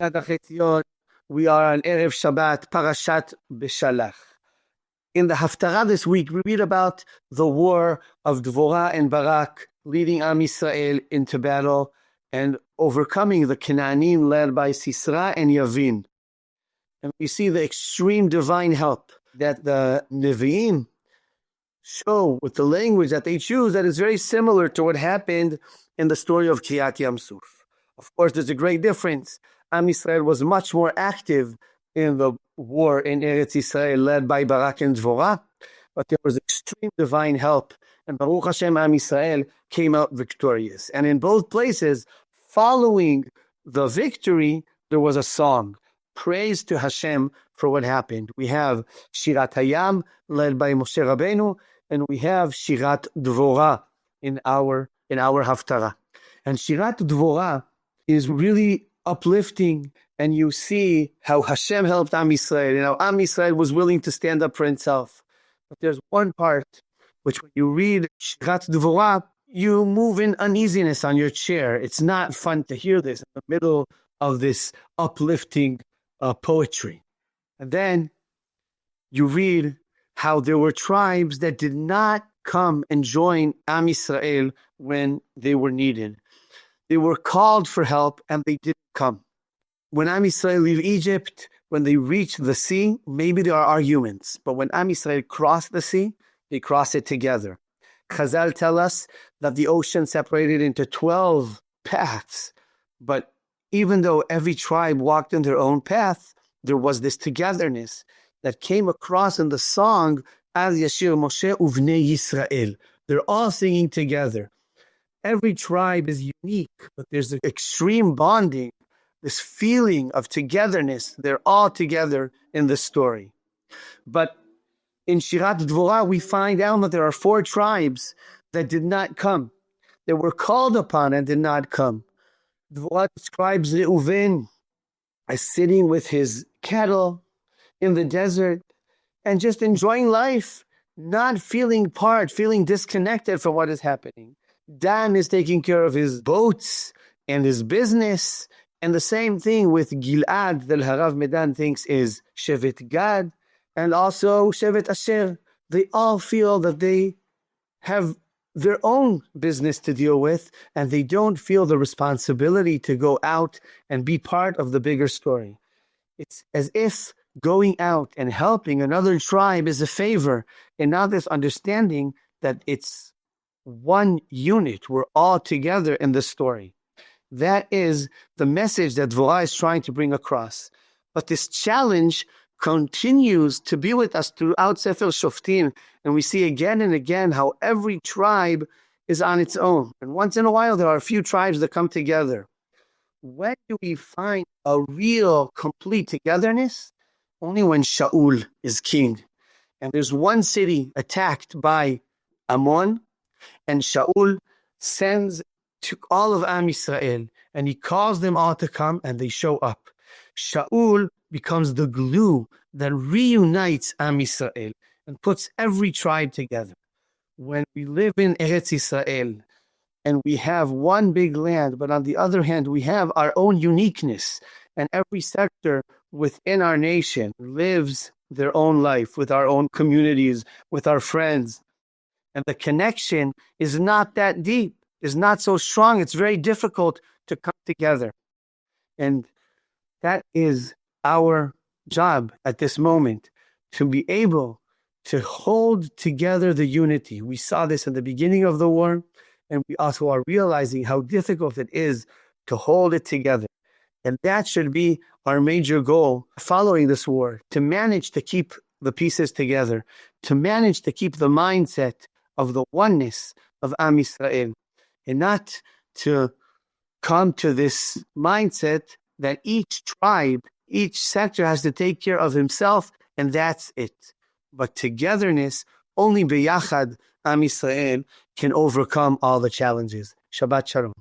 Darchei Tzion, we are on Erev Shabbat, Parashat Beshalach. In the Haftarah this week, we read about the war of Dvorah and Barak, leading Am Yisrael into battle and overcoming the Canaanim led by Sisera and Yavin. And we see the extreme divine help that the Nevi'im show with the language that they choose that is very similar to what happened in the story of Kriyat Yamsuf. Of course, there's a great difference. Am Yisrael was much more active in the war in Eretz Yisrael led by Barak and Dvorah, but there was extreme divine help, and Baruch Hashem, Am Yisrael came out victorious. And in both places, following the victory, there was a song. Praise to Hashem for what happened. We have Shirat Hayam led by Moshe Rabbeinu, and we have Shirat Dvorah in our Haftarah. And Shirat Dvorah is really uplifting, and you see how Hashem helped Am Yisrael, and how Am Yisrael was willing to stand up for himself. But there's one part which, when you read Shirat Dvorah, you move in uneasiness on your chair. It's not fun to hear this in the middle of this uplifting poetry. And then you read how there were tribes that did not come and join Am Yisrael when they were needed. They were called for help and they didn't come. When Am Yisrael leave Egypt, when they reach the sea, maybe there are arguments. But when Am Yisrael cross the sea, they cross it together. Chazal tell us that the ocean separated into 12 paths. But even though every tribe walked in their own path, there was this togetherness that came across in the song, Az Yashir Moshe Uvnei Yisrael. They're all singing together. Every tribe is unique, but there's an extreme bonding, this feeling of togetherness. They're all together in the story. But in Shirat Dvorah, we find out that there are 4 tribes that did not come. They were called upon and did not come. Dvorah describes Reuven as sitting with his cattle in the desert and just enjoying life, not feeling feeling disconnected from what is happening. Dan is taking care of his boats and his business. And the same thing with Gilad, that Harav Medan thinks is Shevet Gad, and also Shevet Asher. They all feel that they have their own business to deal with, and they don't feel the responsibility to go out and be part of the bigger story. It's as if going out and helping another tribe is a favor, and not this understanding that it's one unit. We're all together in the story. That is the message that Dvorah is trying to bring across. But this challenge continues to be with us throughout Sefer Shoftim, and we see again and again how every tribe is on its own. And once in a while, there are a few tribes that come together. When do we find a real, complete togetherness? Only when Shaul is king. And there's one city attacked by Ammon, and Shaul sends to all of Am Yisrael, and he calls them all to come, and they show up. Shaul becomes the glue that reunites Am Yisrael and puts every tribe together. When we live in Eretz Yisrael, and we have one big land, but on the other hand, we have our own uniqueness, and every sector within our nation lives their own life with our own communities, with our friends. And the connection is not that deep, is not so strong. It's very difficult to come together. And that is our job at this moment, to be able to hold together the unity. We saw this in the beginning of the war, and we also are realizing how difficult it is to hold it together. And that should be our major goal following this war, to manage to keep the pieces together, to manage to keep the mindset of the oneness of Am Yisrael, and not to come to this mindset that each tribe, each sector has to take care of himself, and that's it. But togetherness, only biyachad Am Yisrael can overcome all the challenges. Shabbat Shalom.